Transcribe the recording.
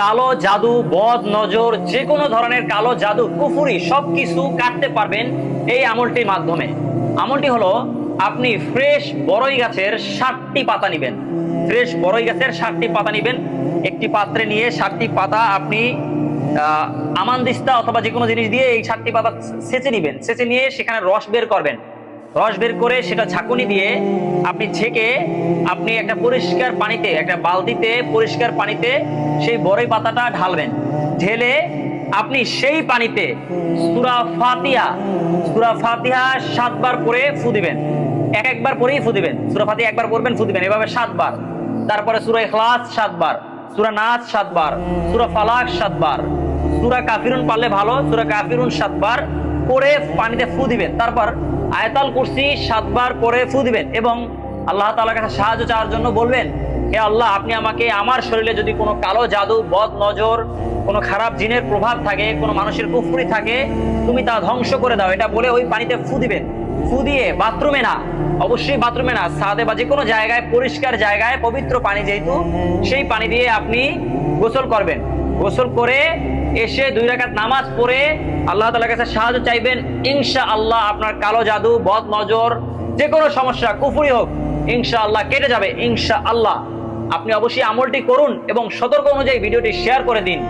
কালো জাদু, বদ নজর, যে কোনো ধরনের কালো জাদু, কুফুরি সবকিছু কাটতে পারবেন এই আমলটির মাধ্যমে। আমলটি হলো, আপনি ফ্রেশ বড়ই গাছের 60টি পাতা নিবেন। ফ্রেশ বড়ই গাছের 60টি পাতা নিবেন। একটি পাত্রে নিয়ে 60টি পাতা আপনি আমানদিস্তা অথবা যে কোনো জিনিস দিয়ে এই 60টি পাতা ছেঁচে নিবেন। ছেঁচে নিয়ে সেখানে রস বের করবেন। রস বের করে সেটা ঝাঁকুনি দিয়ে আপনি ছেঁকে আপনি একটা পরিষ্কার পানিতে, একটা বালতিতে পরিষ্কার পানিতে সেই বড়ই পাতাটা ঢালবেন। ঢেলে আপনি সেই পানিতে সূরা ফাতিহা 7 বার করে ফু দিবেন। একবার পরেই ফু দিবেন। সূরা ফাতিহা একবার পড়বেন, ফু দিবেন, এভাবে 7 বার। তারপরে সূরা ইখলাস 7 বার, সূরা নাস 7 বার, সূরা ফালাক 7 বার, সূরা কাফিরুন পারলে ভালো, সূরা কাফিরুন 7 বার করে পানিতে ফু দিবেন। তারপর আয়াতুল কুরসি 7 বার করে ফু দিবেন এবং আল্লাহ তাআলার কাছে সাহায্য চাওয়ার জন্য বলবেন, হে আল্লাহ, আপনি আমাকে, আমার শরীরে যদি কোনো কালো জাদু, বদ নজর, কোনো খারাপ জিনের প্রভাব থাকে, কোনো মানুষের কুফরি থাকে, তুমি তা ধ্বংস করে দাও। এটা বলে ওই পানিতে ফু দিবেন। ফু দিয়ে বাথরুমে না, অবশ্যই বাথরুমে না, ছাদে বা যে কোনো জায়গায়, পরিষ্কার জায়গায়, পবিত্র পানি যেহেতু, সেই পানি দিয়ে আপনি গোসল করবেন। গোসল করে এসে 2 রাকাত নামাজ পড়ে আল্লাহ তাআলার কাছে সাহায্য চাইবেন। ইনশাআল্লাহ আপনার কালো জাদু, বদ নজর, যে কোনো সমস্যা, কুফরি হোক, ইনশাআল্লাহ কেটে যাবে ইনশাআল্লাহ। আপনি অবশ্যই আমলটি করুন এবং সতর্ক অনুযায়ী ভিডিওটি শেয়ার করে দিন।